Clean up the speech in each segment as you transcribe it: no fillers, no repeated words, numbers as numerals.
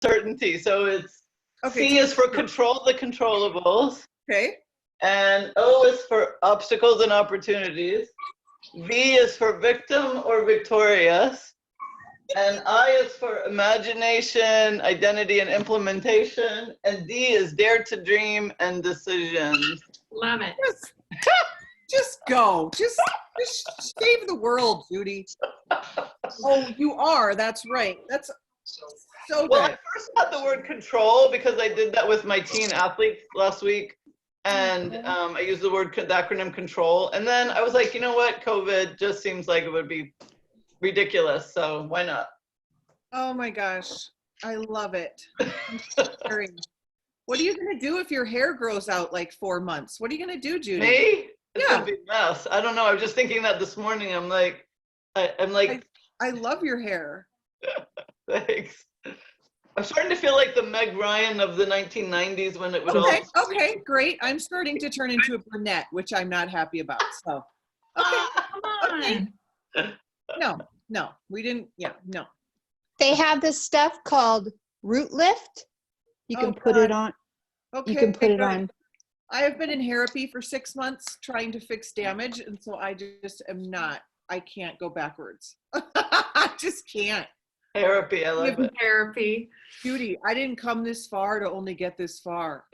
certainty. So it's Okay. C is for control the controllables. Okay. And O is for obstacles and opportunities. V is for victim or victorious. And I is for imagination, identity, and implementation. And D is dare to dream and decisions. Love it. Just go. Just save the world, Judy. Oh, you are. That's right. That's so Well, good. I first got the word control because I did that with my teen athletes last week. And I used the acronym control. And then I was like, you know what? COVID just seems like it would be ridiculous. So why not? Oh my gosh. I love it. What are you going to do if your hair grows out like 4 months? What are you going to do, Judy? Me? It's Yeah. gonna be a mess. I don't know. I was just thinking that this morning. I'm like, I love your hair. thanks. I'm starting to feel like the Meg Ryan of the 1990s when it would Okay, great. I'm starting to turn into a brunette, which I'm not happy about. So, okay. Come on. No, we didn't. Yeah, no. They have this stuff called root lift. You can put it on. Okay. You can put it good. on. I have been in therapy for 6 months trying to fix damage, and so I just am not. I can't go backwards. I just can't. Therapy, I love it. Therapy. Judy, I didn't come this far to only get this far.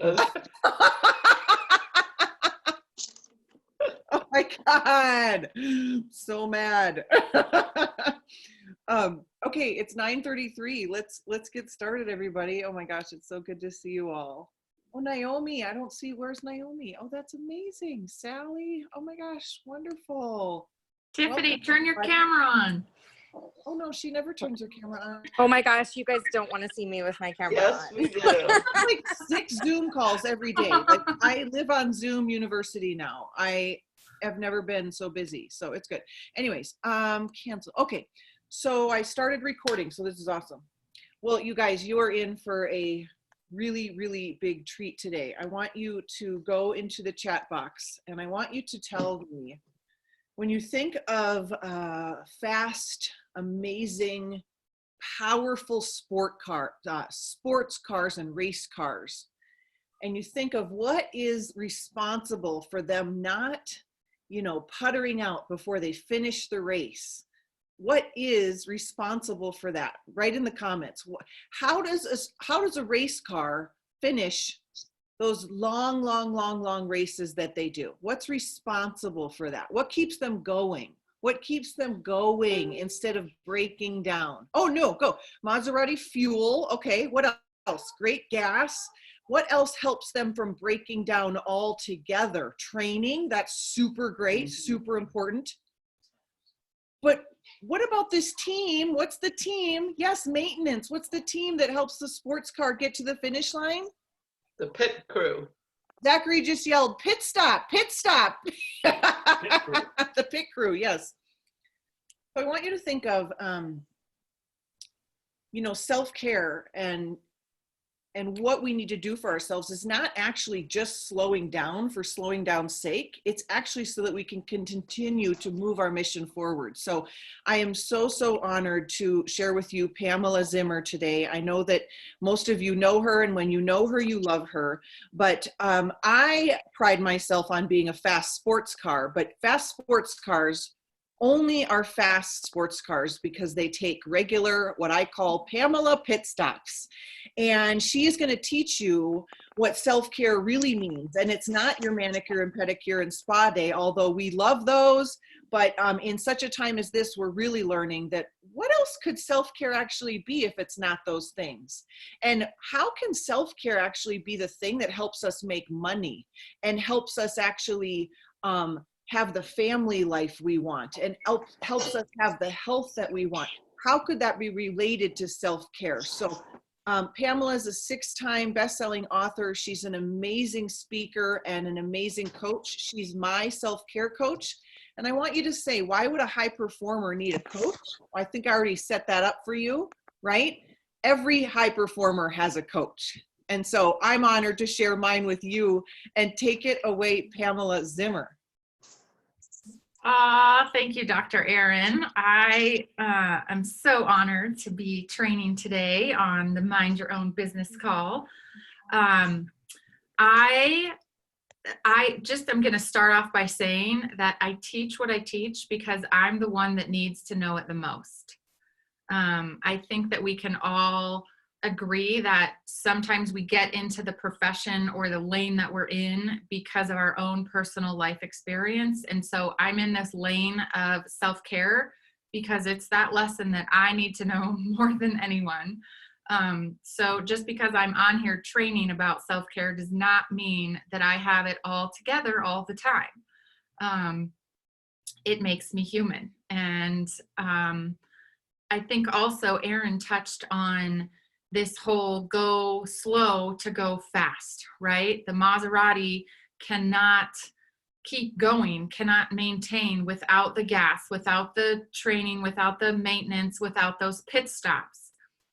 Oh my God. So mad. Okay, it's 9:33. Let's get started, everybody. Oh my gosh, it's so good to see you all. Oh, Naomi, I don't see, where's Naomi? Oh, that's amazing. Sally, oh my gosh, wonderful. Tiffany, Welcome. turn your camera on. Oh no, she never turns her camera on. Oh my gosh, you guys don't want to see me with my camera Yes, on. we do. Like 6 Zoom calls every day. Like, I live on Zoom University now. I have never been so busy, so it's good. Anyways, cancel. Okay, so I started recording, so this is awesome. Well, you guys, you are in for a really, really big treat today. I want you to go into the chat box, and I want you to tell me, when you think of fast, amazing, powerful sports cars and race cars, and you think of what is responsible for them not, puttering out before they finish the race. What is responsible for that? Write in the comments. How does a race car finish those long races that they do? What's responsible for that? What keeps them going? What keeps them going instead of breaking down? Oh no, go. Maserati fuel. Okay, what else? Great gas. What else helps them from breaking down altogether? Training, that's super great, super important. But what about this team? What's the team? Yes, maintenance. What's the team that helps the sports car get to the finish line? The pit crew. Zachary just yelled, pit stop, pit stop. The pit crew, yes. So I want you to think of, self-care and what we need to do for ourselves is not actually just slowing down for slowing down's sake. It's actually so that we can continue to move our mission forward. So I am so honored to share with you Pamela Zimmer today. I know that most of you know her, and when you know her, you love her. But I pride myself on being a fast sports car, but fast sports cars only are fast sports cars because they take regular, what I call Pamela pit stops. And she is going to teach you what self-care really means. And it's not your manicure and pedicure and spa day, although we love those. But in such a time as this, we're really learning that what else could self-care actually be if it's not those things? And how can self-care actually be the thing that helps us make money and helps us actually have the family life we want and helps us have the health that we want? How could that be related to self-care? So Pamela is a 6-time best-selling author. She's an amazing speaker and an amazing coach. She's my self-care coach. And I want you to say, why would a high performer need a coach? I think I already set that up for you, right? Every high performer has a coach. And so I'm honored to share mine with you, and take it away, Pamela Zimmer. Thank you, Dr. Erin. I am so honored to be training today on the Mind Your Own Business call. I just am going to start off by saying that I teach what I teach because I'm the one that needs to know it the most. I think that we can all agree that sometimes we get into the profession or the lane that we're in because of our own personal life experience. And so I'm in this lane of self-care because it's that lesson that I need to know more than anyone. So just because I'm on here training about self-care does not mean that I have it all together all the time. It makes me human. And I think also Erin touched on this whole go slow to go fast, right? The Maserati cannot keep going, cannot maintain without the gas, without the training, without the maintenance, without those pit stops.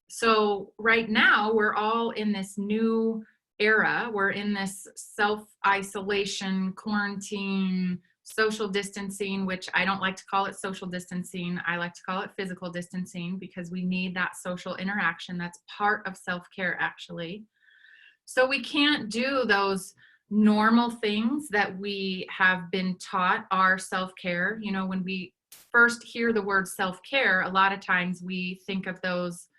So right now we're all in this new era. We're in this self-isolation, quarantine, social distancing, which I don't like to call it social distancing. I like to call it physical distancing because we need that social interaction. That's part of self-care, actually. So we can't do those normal things that we have been taught are self-care. You know, when we first hear the word self-care, a lot of times we think of those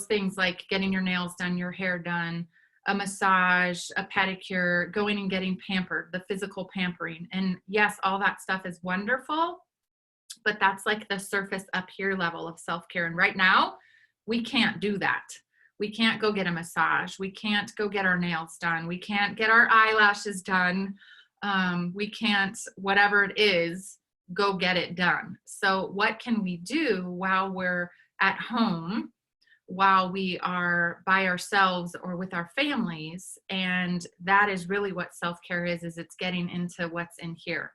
things like getting your nails done, your hair done, a massage, a pedicure, going and getting pampered, the physical pampering. And yes, all that stuff is wonderful, but that's like the surface up here level of self-care. And right now, we can't do that. We can't go get a massage. We can't go get our nails done. We can't get our eyelashes done. We can't, whatever it is, go get it done. So what can we do while we're at home, while we are by ourselves or with our families? And that is really what self-care is it's getting into what's in here.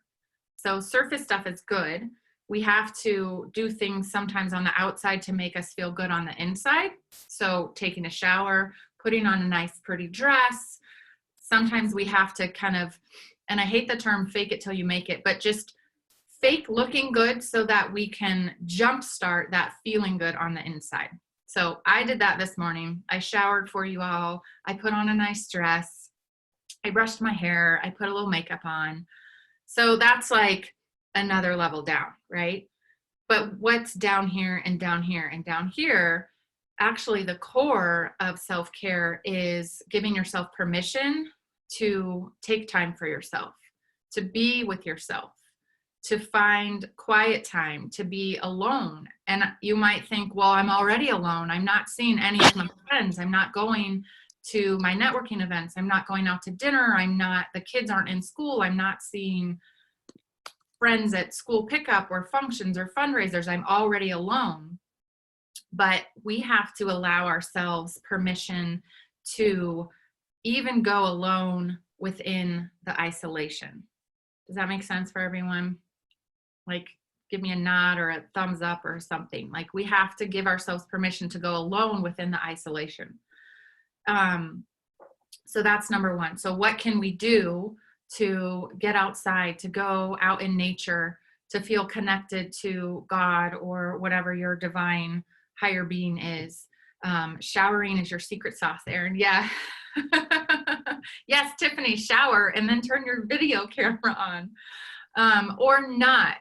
So surface stuff is good. We have to do things sometimes on the outside to make us feel good on the inside. So taking a shower, putting on a nice pretty dress. Sometimes we have to kind of, and I hate the term fake it till you make it, but just fake looking good so that we can jumpstart that feeling good on the inside. So I did that this morning. I showered for you all. I put on a nice dress. I brushed my hair. I put a little makeup on. So that's like another level down, right? But what's down here and down here and down here, actually the core of self-care is giving yourself permission to take time for yourself, to be with yourself, to find quiet time, to be alone. And you might think, well, I'm already alone. I'm not seeing any of my friends. I'm not going to my networking events. I'm not going out to dinner. The kids aren't in school. I'm not seeing friends at school pickup or functions or fundraisers. I'm already alone. But we have to allow ourselves permission to even go alone within the isolation. Does that make sense for everyone? Like, give me a nod or a thumbs up or something. Like, we have to give ourselves permission to go alone within the isolation. So that's number one. So what can we do to get outside, to go out in nature, to feel connected to God or whatever your divine higher being is? Showering is your secret sauce, Erin. Yeah. Yes, Tiffany, shower and then turn your video camera on. Or not.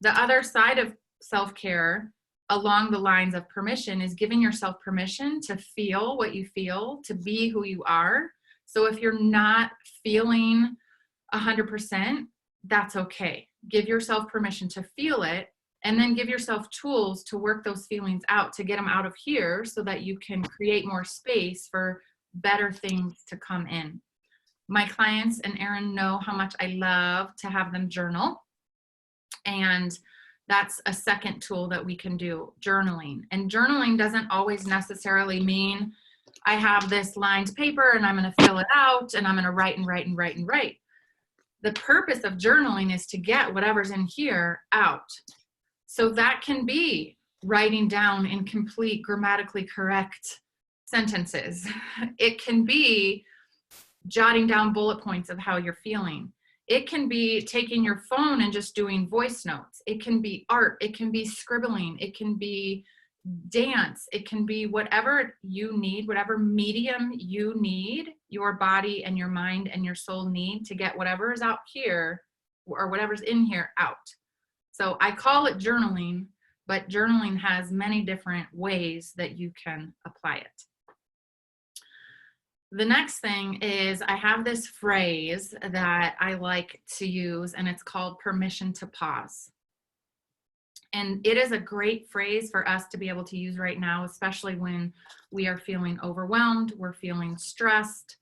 The other side of self-care along the lines of permission is giving yourself permission to feel what you feel, to be who you are. So if you're not feeling 100%, that's okay. Give yourself permission to feel it, and then give yourself tools to work those feelings out, to get them out of here so that you can create more space for better things to come in. My clients and Erin know how much I love to have them journal. And that's a second tool that we can do, journaling. And journaling doesn't always necessarily mean I have this lined paper and I'm going to fill it out and I'm going to write and write and write and write. The purpose of journaling is to get whatever's in here out. So that can be writing down in complete grammatically correct sentences. It can be jotting down bullet points of how you're feeling. It can be taking your phone and just doing voice notes. It can be art. It can be scribbling. It can be dance. It can be whatever you need, whatever medium you need, your body and your mind and your soul need to get whatever is out here or whatever's in here out. So I call it journaling, but journaling has many different ways that you can apply it. The next thing is I have this phrase that I like to use, and it's called permission to pause. And it is a great phrase for us to be able to use right now, especially when we are feeling overwhelmed, we're feeling stressed,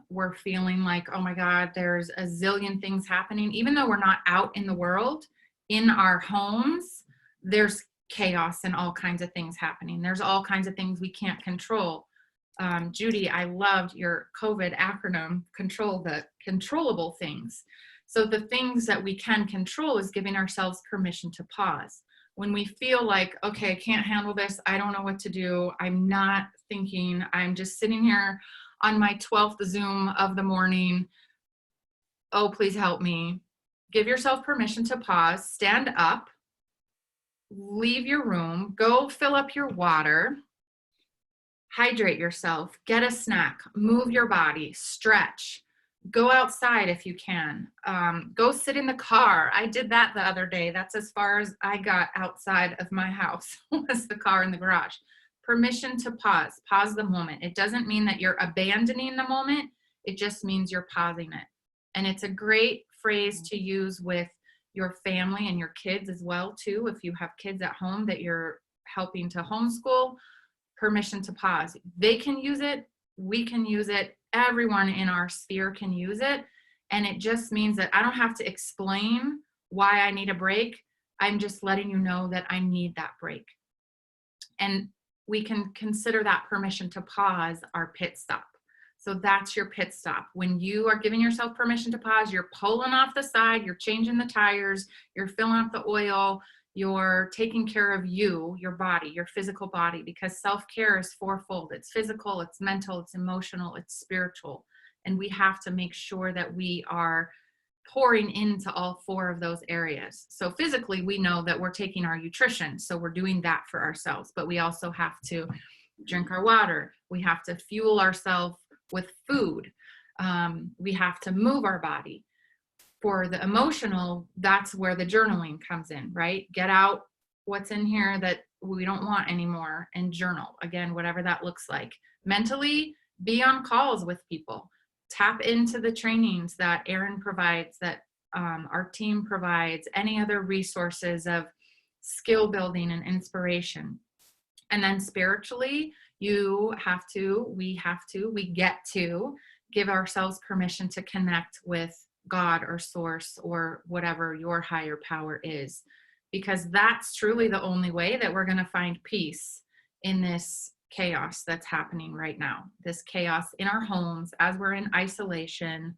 we're feeling like, oh my God, there's a zillion things happening. Even though we're not out in the world, in our homes, there's chaos and all kinds of things happening. There's all kinds of things we can't control. Judy, I loved your COVID acronym, control the controllable things. So the things that we can control is giving ourselves permission to pause. When we feel like, okay, I can't handle this, I don't know what to do, I'm not thinking, I'm just sitting here on my 12th Zoom of the morning, oh, please help me. Give yourself permission to pause, stand up, leave your room, go fill up your water, hydrate yourself, get a snack, move your body, stretch, go outside if you can, go sit in the car. I did that the other day. That's as far as I got outside of my house was the car in the garage. Permission to pause the moment. It doesn't mean that you're abandoning the moment. It just means you're pausing it. And it's a great phrase to use with your family and your kids as well too. If you have kids at home that you're helping to homeschool, permission to pause. They can use it. We can use it. Everyone in our sphere can use it. And it just means that I don't have to explain why I need a break. I'm just letting you know that I need that break. And we can consider that permission to pause our pit stop. So that's your pit stop. When you are giving yourself permission to pause, you're pulling off the side, you're changing the tires, you're filling up the oil, you're taking care of you, your body, your physical body, because self-care is fourfold. It's physical, it's mental, it's emotional, it's spiritual. And we have to make sure that we are pouring into all four of those areas. So physically, we know that we're taking our nutrition. So we're doing that for ourselves, but we also have to drink our water. We have to fuel ourselves with food. We have to move our body. For the emotional, that's where the journaling comes in, right? Get out what's in here that we don't want anymore and journal. Again, whatever that looks like. Mentally, be on calls with people. Tap into the trainings that Erin provides, that our team provides, any other resources of skill building and inspiration. And then spiritually, we get to give ourselves permission to connect with God or source or whatever your higher power is, because that's truly the only way that we're going to find peace in this chaos that's happening right now, this chaos in our homes as we're in isolation.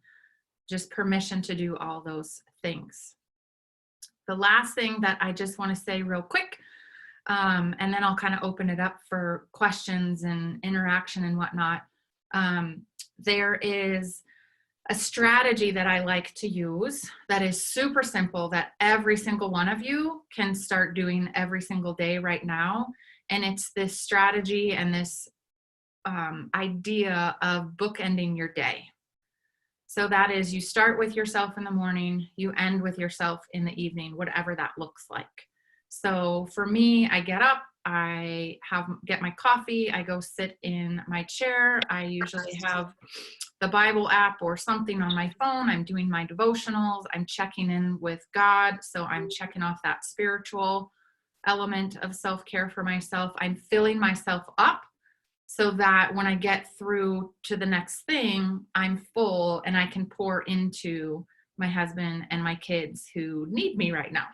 Just permission to do all those things. The last thing that I just want to say real quick, and then I'll kind of open it up for questions and interaction and whatnot. There is a strategy that I like to use that is super simple that every single one of you can start doing every single day right now. And it's this strategy and this idea of bookending your day. So that is, you start with yourself in the morning, you end with yourself in the evening, whatever that looks like. So for me, I get up, get my coffee, I go sit in my chair. I usually have the Bible app or something on my phone. I'm doing my devotionals. I'm checking in with God. So I'm checking off that spiritual element of self-care for myself. I'm filling myself up so that when I get through to the next thing, I'm full and I can pour into my husband and my kids who need me right now.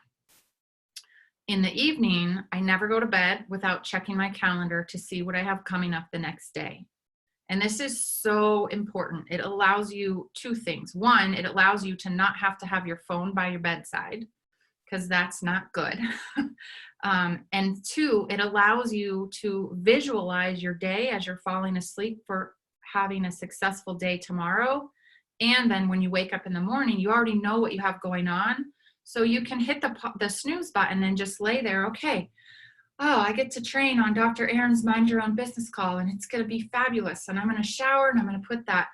In the evening, I never go to bed without checking my calendar to see what I have coming up the next day. And this is so important. It allows you two things. One, it allows you to not have to have your phone by your bedside, because that's not good. And two, it allows you to visualize your day as you're falling asleep for having a successful day tomorrow And then when you wake up in the morning, you already know what you have going on. So you can hit the snooze button and just lay there. Okay. Oh, I get to train on Dr. Aaron's Mind Your Own Business call, and it's going to be fabulous. And I'm going to shower, and I'm going to put that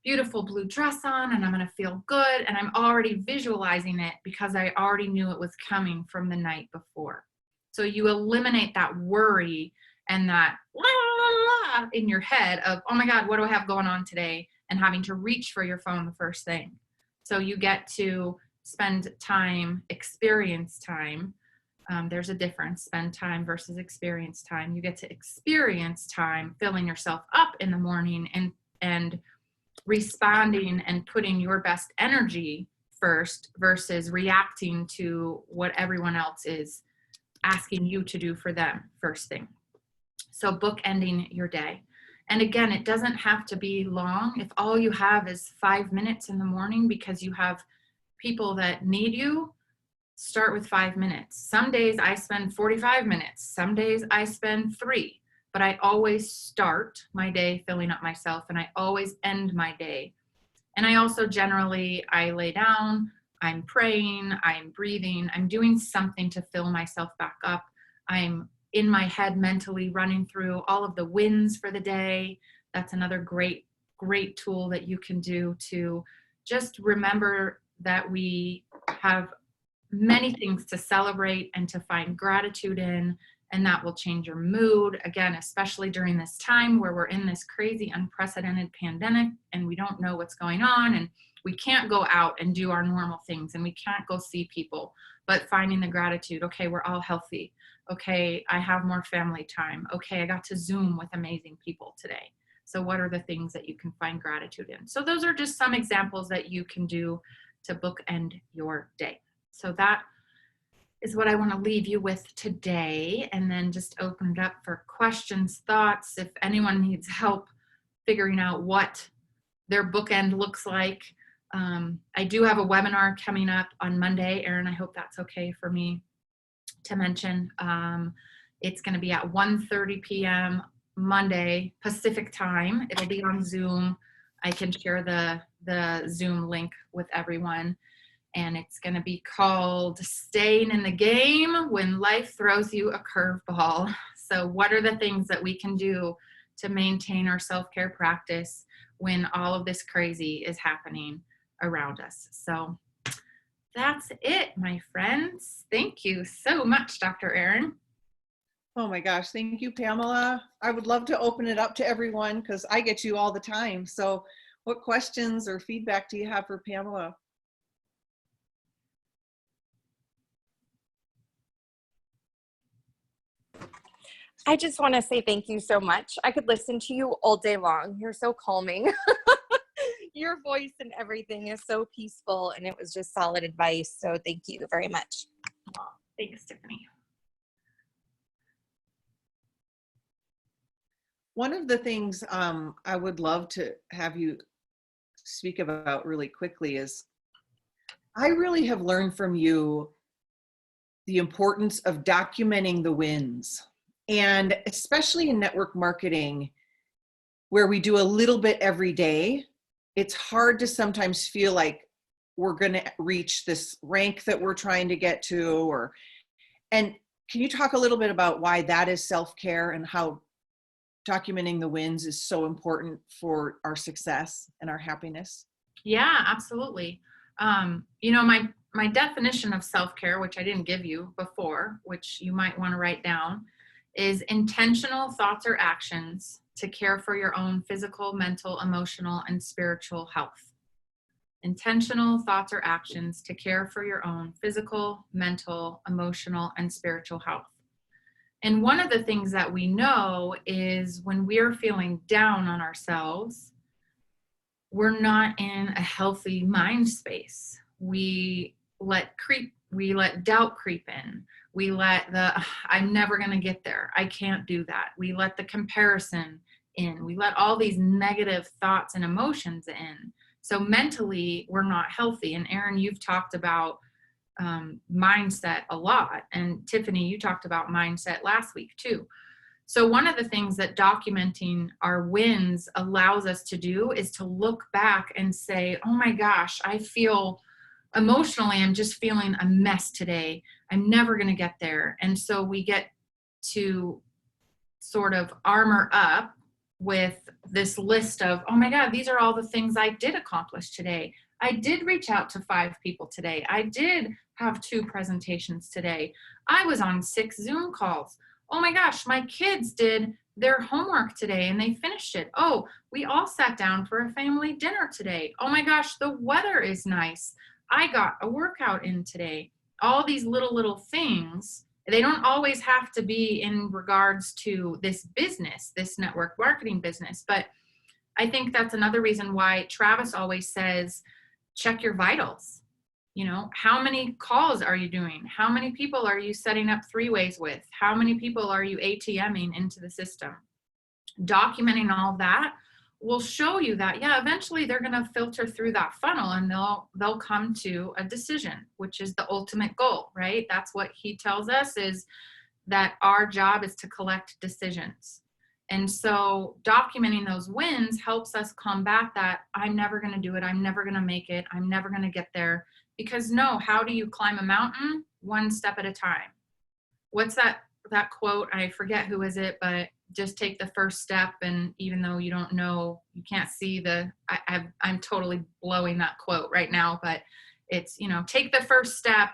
beautiful blue dress on, and I'm going to feel good. And I'm already visualizing it because I already knew it was coming from the night before. So you eliminate that worry and that la, la, la, in your head of, oh my God, what do I have going on today? And having to reach for your phone the first thing. So you get to spend time, experience time. There's a difference, spend time versus experience time. You get to experience time filling yourself up in the morning and responding and putting your best energy first versus reacting to what everyone else is asking you to do for them first thing. So bookending your day. And again, it doesn't have to be long. If all you have is 5 minutes in the morning because you have people that need you, start with 5 minutes. Some days I spend 45 minutes. Some days I spend 3. But I always start my day filling up myself, and I always end my day. And I also I lay down, I'm praying, I'm breathing, I'm doing something to fill myself back up. I'm in my head mentally running through all of the wins for the day. That's another great tool that you can do to just remember that we have many things to celebrate and to find gratitude in, and that will change your mood. Again, especially during this time where we're in this crazy, unprecedented pandemic and we don't know what's going on, and we can't go out and do our normal things, and we can't go see people, but finding the gratitude. Okay, we're all healthy. Okay, I have more family time. Okay, I got to Zoom with amazing people today. So what are the things that you can find gratitude in? So those are just some examples that you can do to bookend your day. So that is what I want to leave you with today, and then just open it up for questions, thoughts. If anyone needs help figuring out what their bookend looks like, I do have a webinar coming up on Monday. Erin, I hope that's okay for me to mention. It's going to be at 1:30 p.m. Monday Pacific time. It'll be on Zoom. I can share the Zoom link with everyone. And it's going to be called Staying in the Game When Life Throws You a Curveball. So what are the things that we can do to maintain our self-care practice when all of this crazy is happening around us? So that's it, my friends. Thank you so much, Dr. Aaron. Oh my gosh, thank you, Pamela. I would love to open it up to everyone because I get you all the time. So what questions or feedback do you have for Pamela? I just want to say thank you so much. I could listen to you all day long. You're so calming. Your voice and everything is so peaceful, and it was just solid advice. So thank you very much. Oh, thanks, Tiffany. One of the things I would love to have you speak about really quickly is I really have learned from you the importance of documenting the wins. And especially in network marketing, where we do a little bit every day, it's hard to sometimes feel like we're going to reach this rank that we're trying to get to. And can you talk a little bit about why that is self-care and how documenting the wins is so important for our success and our happiness? Yeah, absolutely. You know, my definition of self-care, which I didn't give you before, which you might want to write down, is intentional thoughts or actions to care for your own physical, mental, emotional, and spiritual health. Intentional thoughts or actions to care for your own physical, mental, emotional, and spiritual health. And one of the things that we know is when we're feeling down on ourselves, we're not in a healthy mind space. We let doubt creep in. We let I'm never going to get there. I can't do that. We let the comparison in. We let all these negative thoughts and emotions in. So mentally, we're not healthy. And Erin, you've talked about mindset a lot. And Tiffany, you talked about mindset last week too. So one of the things that documenting our wins allows us to do is to look back and say, oh my gosh, I feel emotionally, I'm just feeling a mess today. I'm never going to get there. And so we get to sort of armor up with this list of, oh my God, these are all the things I did accomplish today. I did reach out to 5 people today. I did have 2 presentations today. I was on 6 Zoom calls. Oh my gosh, my kids did their homework today and they finished it. Oh, we all sat down for a family dinner today. Oh my gosh, the weather is nice. I got a workout in today. All these little things, they don't always have to be in regards to this business, this network marketing business. But I think that's another reason why Travis always says, check your vitals. You know, how many calls are you doing? How many people are you setting up 3-ways with? How many people are you ATMing into the system? Documenting all of that will show you that, yeah, eventually they're going to filter through that funnel and they'll come to a decision, which is the ultimate goal, right? That's what he tells us, is that our job is to collect decisions. And so documenting those wins helps us combat that, I'm never going to do it. I'm never going to make it. I'm never going to get there. Because no, how do you climb a mountain? 1 step at a time. What's that quote? I forget who is it, but just take the first step. And even though you don't know, you can't see I'm totally blowing that quote right now, but it's, you know, take the first step,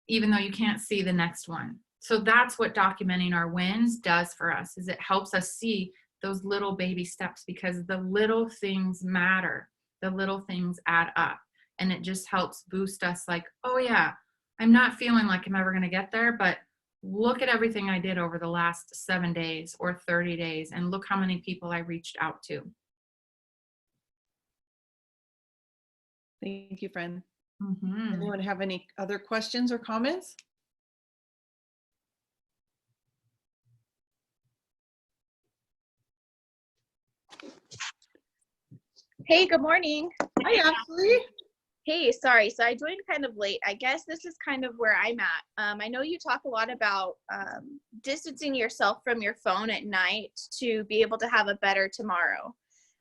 even though you can't see the next one. So that's what documenting our wins does for us, is it helps us see those little baby steps, because the little things matter. The little things add up. And it just helps boost us, like, oh yeah, I'm not feeling like I'm ever going to get there, but look at everything I did over the last 7 days or 30 days, and look how many people I reached out to. Thank you, friend. Mm-hmm. Anyone have any other questions or comments? Hey, good morning. Hi, Ashley. Hey, sorry. So I joined kind of late. I guess this is kind of where I'm at. I know you talk a lot about distancing yourself from your phone at night to be able to have a better tomorrow.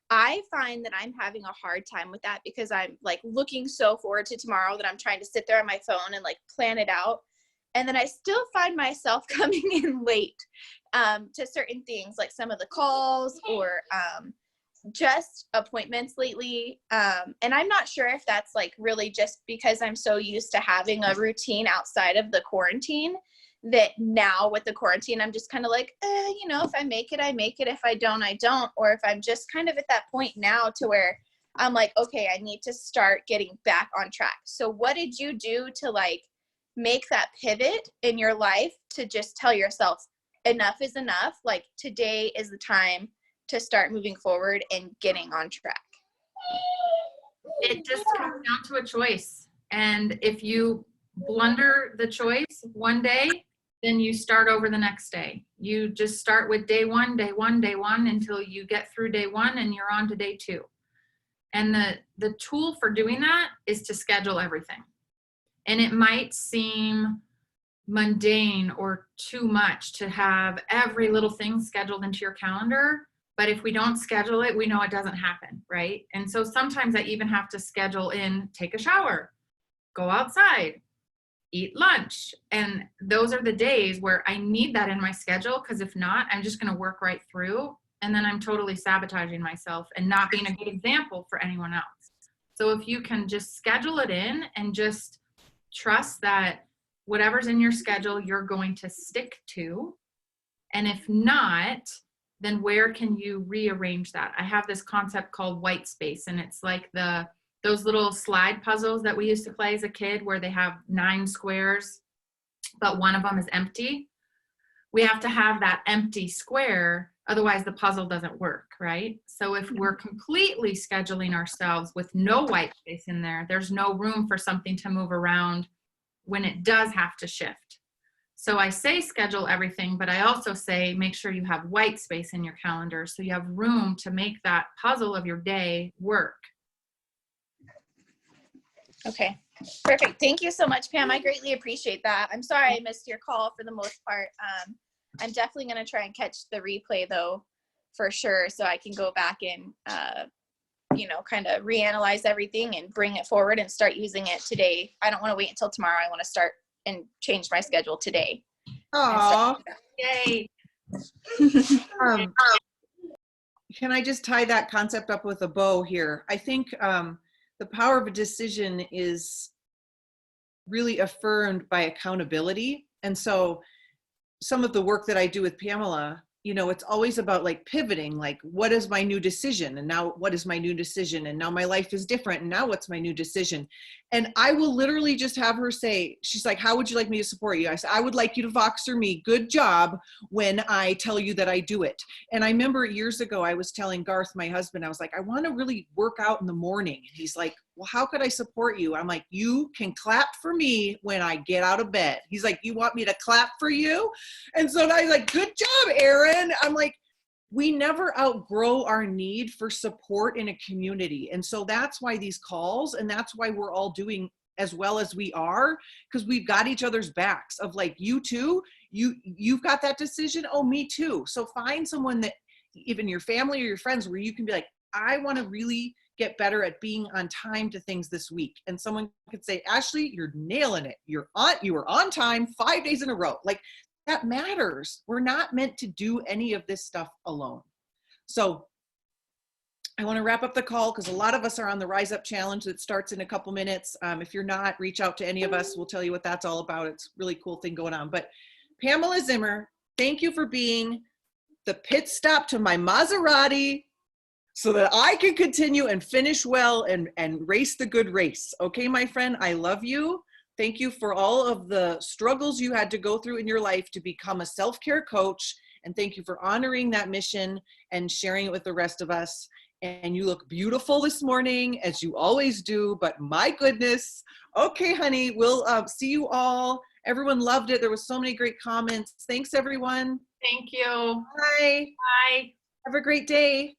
I find that I'm having a hard time with that, because I'm like looking so forward to tomorrow that I'm trying to sit there on my phone and like plan it out. And then I still find myself coming in late to certain things, like some of the calls or just appointments lately. And I'm not sure if that's like really just because I'm so used to having a routine outside of the quarantine, that now with the quarantine, I'm just kind of like, you know, if I make it, I make it. If I don't, I don't. Or if I'm just kind of at that point now to where I'm like, okay, I need to start getting back on track. So what did you do to like make that pivot in your life to just tell yourself enough is enough? Like today is the time to start moving forward and getting on track. It just comes down to a choice. And if you blunder the choice one day, then you start over the next day. You just start with day one, until you get through day 1 and you're on to day 2. And the tool for doing that is to schedule everything. And it might seem mundane or too much to have every little thing scheduled into your calendar. But if we don't schedule it, we know it doesn't happen, right? And so sometimes I even have to schedule in, take a shower, go outside, eat lunch. And those are the days where I need that in my schedule, because if not, I'm just going to work right through. And then I'm totally sabotaging myself and not being a good example for anyone else. So if you can just schedule it in and just trust that whatever's in your schedule, you're going to stick to. And if not, then where can you rearrange that? I have this concept called white space, and it's like those little slide puzzles that we used to play as a kid, where they have 9 squares, but one of them is empty. We have to have that empty square, otherwise the puzzle doesn't work, right? So if we're completely scheduling ourselves with no white space in there, there's no room for something to move around when it does have to shift. So I say schedule everything, but I also say make sure you have white space in your calendar so you have room to make that puzzle of your day work. Okay, perfect. Thank you so much, Pam. I greatly appreciate that. I'm sorry I missed your call for the most part. I'm definitely going to try and catch the replay though, for sure. So I can go back and, you know, kind of reanalyze everything and bring it forward and start using it today. I don't want to wait until tomorrow. I want to start and change my schedule today. Aw. Yay. Can I just tie that concept up with a bow here? I think the power of a decision is really affirmed by accountability. And so some of the work that I do with Pamela, you know, it's always about like pivoting, like what is my new decision? And now what is my new decision? And now my life is different. And now what's my new decision? And I will literally just have her say, she's like, how would you like me to support you? I said, I would like you to Voxer me, good job, when I tell you that I do it. And I remember years ago, I was telling Garth, my husband, I was like, I want to really work out in the morning. And he's like, well, how could I support you? I'm like, you can clap for me when I get out of bed. He's like, you want me to clap for you? And so I was like, good job, Aaron. I'm like, we never outgrow our need for support in a community. And so that's why these calls, and that's why we're all doing as well as we are, because we've got each other's backs of like, you too, you've got that decision. Oh, me too. So find someone that, even your family or your friends, where you can be like, I want to really get better at being on time to things this week. And someone could say, Ashley, you're nailing it. You were on time 5 days in a row. Like, that matters. We're not meant to do any of this stuff alone. So I want to wrap up the call because a lot of us are on the Rise Up Challenge that starts in a couple minutes. If you're not, reach out to any of us. We'll tell you what that's all about. It's a really cool thing going on. But Pamela Zimmer, thank you for being the pit stop to my Maserati so that I can continue and finish well and race the good race. Okay, my friend, I love you. Thank you for all of the struggles you had to go through in your life to become a self-care coach. And thank you for honoring that mission and sharing it with the rest of us. And you look beautiful this morning, as you always do, but my goodness. Okay, honey, we'll see you all. Everyone loved it. There was so many great comments. Thanks, everyone. Thank you. Bye. Bye. Have a great day.